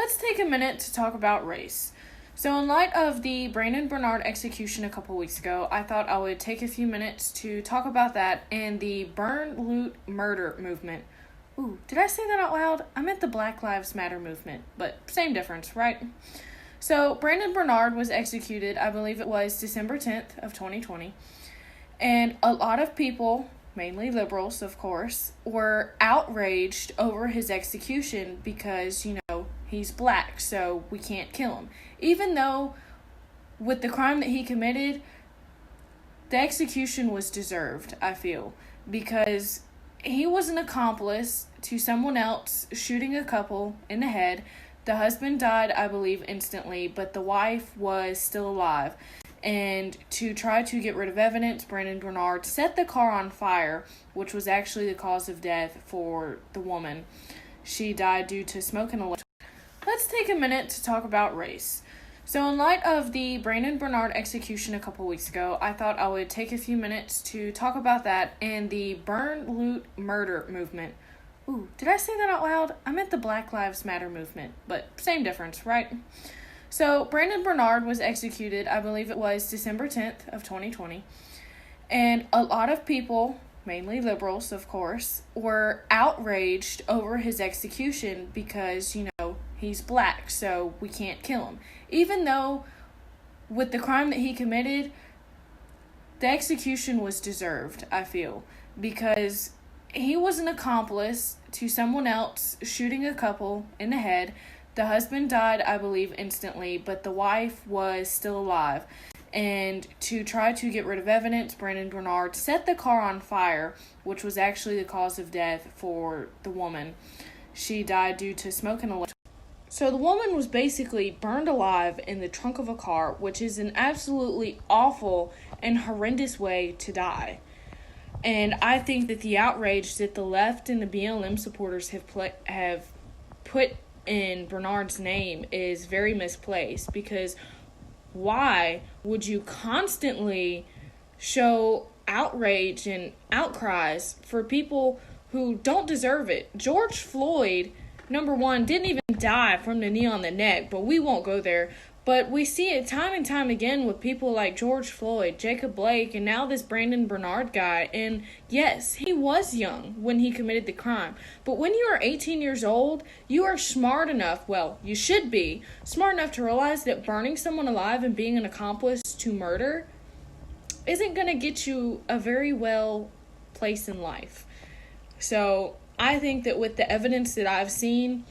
let's take a minute to talk about race. So, in light of the Brandon Bernard execution a couple weeks ago, I thought I would take a few minutes to talk about that and the burn, loot, murder movement. Ooh, did I say that out loud? I meant the Black Lives Matter movement, but same difference, right? So, Brandon Bernard was executed, I believe it was December 10th of 2020, and a lot of people, mainly liberals, of course, were outraged over his execution because, he's black, so we can't kill him. Even though with the crime that he committed, the execution was deserved, I feel, because he was an accomplice to someone else shooting a couple in the head. The husband died, I believe, instantly, but the wife was still alive. And to try to get rid of evidence, Brandon Bernard set the car on fire, which was actually the cause of death for the woman. She died due to smoke inhalation. Let's take a minute to talk about race. So, in light of the Brandon Bernard execution a couple weeks ago, I thought I would take a few minutes to talk about that and the burn, loot, murder movement. Ooh, did I say that out loud? I meant the Black Lives Matter movement, but same difference, right? So, Brandon Bernard was executed, I believe it was December 10th of 2020, and a lot of people, mainly liberals, of course, were outraged over his execution because, he's black, so we can't kill him. Even though with the crime that he committed, the execution was deserved, I feel, because he was an accomplice to someone else shooting a couple in the head. The husband died, I believe, instantly, but the wife was still alive. And to try to get rid of evidence, Brandon Bernard set the car on fire, which was actually the cause of death for the woman. She died due to smoke inhalation. So the woman was basically burned alive in the trunk of a car, which is an absolutely awful and horrendous way to die. And I think that the outrage that the left and the BLM supporters have put in Bernard's name is very misplaced, because why would you constantly show outrage and outcries for people who don't deserve it? George Floyd, number one, didn't even die from the knee on the neck, but we won't go there. But we see it time and time again with people like George Floyd, Jacob Blake, and now this Brandon Bernard guy. And yes, he was young when he committed the crime. But when you are 18 years old, you are smart enough, well, you should be, smart enough to realize that burning someone alive and being an accomplice to murder isn't going to get you a very well place in life. So I think that with the evidence that I've seen,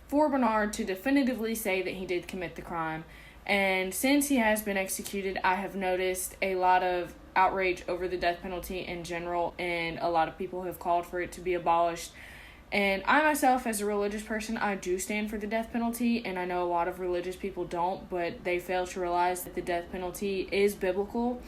for Bernard to definitively say that he did commit the crime. And since he has been executed, I have noticed a lot of outrage over the death penalty in general, and a lot of people have called for it to be abolished. And I myself, as a religious person, I do stand for the death penalty, and I know a lot of religious people don't, but they fail to realize that the death penalty is biblical.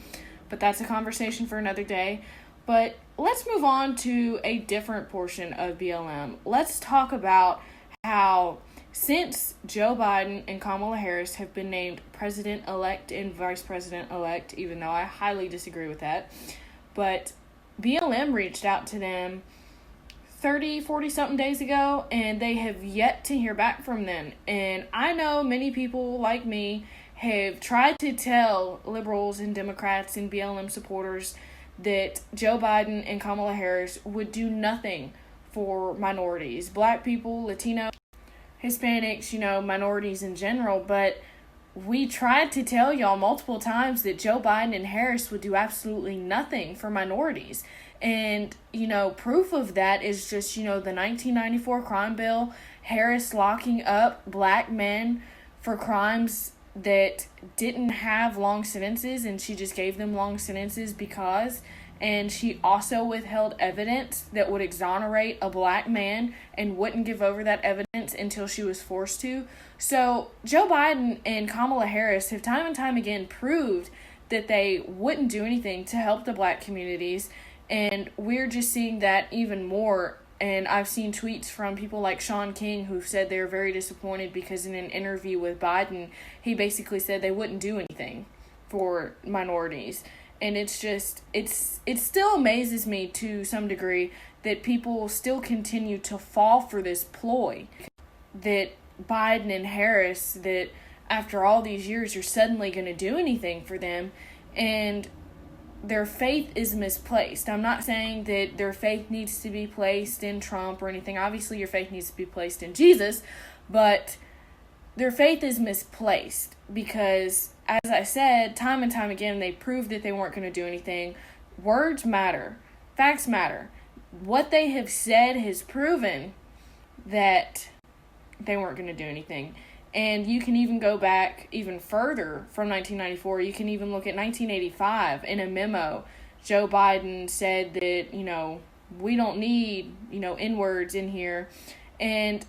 But that's a conversation for another day. But let's move on to a different portion of BLM. Let's talk about how since Joe Biden and Kamala Harris have been named president-elect and vice president-elect, even though I highly disagree with that, but BLM reached out to them 40-something days ago, and they have yet to hear back from them. And I know many people like me have tried to tell liberals and Democrats and BLM supporters that Joe Biden and Kamala Harris would do nothing for minorities, black people, Latino, Hispanics, minorities in general. But we tried to tell y'all multiple times that Joe Biden and Harris would do absolutely nothing for minorities. And, proof of that is just, the 1994 crime bill, Harris locking up black men for crimes that didn't have long sentences, and she just gave them long sentences because. And she also withheld evidence that would exonerate a black man and wouldn't give over that evidence until she was forced to. So Joe Biden and Kamala Harris have time and time again proved that they wouldn't do anything to help the black communities. And we're just seeing that even more. And I've seen tweets from people like Sean King who said they're very disappointed because in an interview with Biden, he basically said they wouldn't do anything for minorities. And it's just, it still amazes me to some degree that people still continue to fall for this ploy that Biden and Harris that after all these years you're suddenly going to do anything for them, and their faith is misplaced. I'm not saying that their faith needs to be placed in Trump or anything. Obviously, your faith needs to be placed in Jesus, but their faith is misplaced because, as I said, time and time again, they proved that they weren't going to do anything. Words matter. Facts matter. What they have said has proven that they weren't going to do anything. And you can even go back even further from 1994. You can even look at 1985. In a memo, Joe Biden said that, we don't need, N-words in here. And,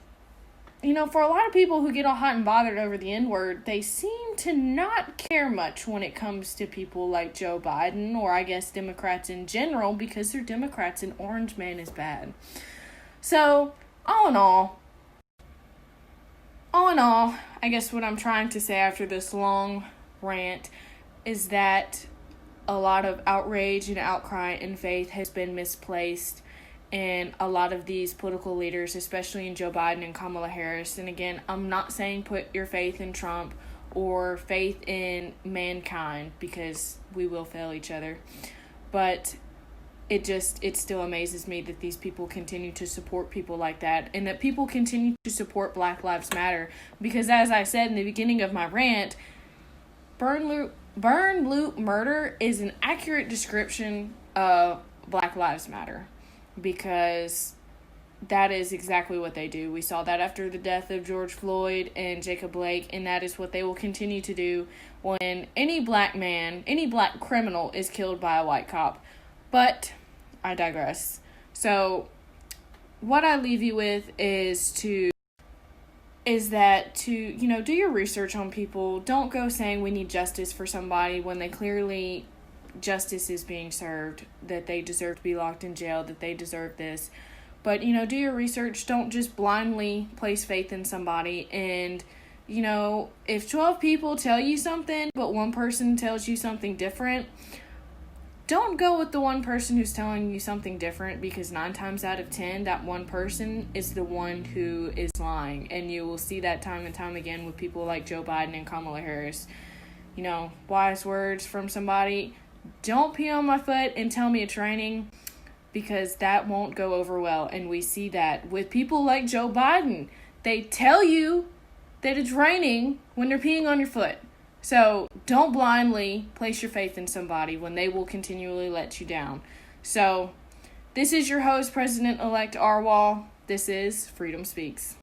for a lot of people who get all hot and bothered over the N-word, they seem to not care much when it comes to people like Joe Biden, or I guess Democrats in general, because they're Democrats and Orange Man is bad. So, all in all, I guess what I'm trying to say after this long rant is that a lot of outrage and outcry in faith has been misplaced, and a lot of these political leaders, especially in Joe Biden and Kamala Harris, and again, I'm not saying put your faith in Trump or faith in mankind, because we will fail each other, but it still amazes me that these people continue to support people like that, and that people continue to support Black Lives Matter. Because as I said in the beginning of my rant, burn, loot, murder is an accurate description of Black Lives Matter, because that is exactly what they do. We saw that after the death of George Floyd and Jacob Blake, and that is what they will continue to do when any black criminal is killed by a white cop. But I digress. So what I leave you with is that to do your research on people. Don't go saying we need justice for somebody when they clearly justice is being served, that they deserve to be locked in jail, that they deserve this. But do your research. Don't just blindly place faith in somebody. And if 12 people tell you something but one person tells you something different, don't go with the one person who's telling you something different, because 9 times out of 10, that one person is the one who is lying. And you will see that time and time again with people like Joe Biden and Kamala Harris. Wise words from somebody. Don't pee on my foot and tell me it's raining, because that won't go over well. And we see that with people like Joe Biden. They tell you that it's raining when they're peeing on your foot. So don't blindly place your faith in somebody when they will continually let you down. So this is your host, President-elect Arwal. This is Freedom Speaks.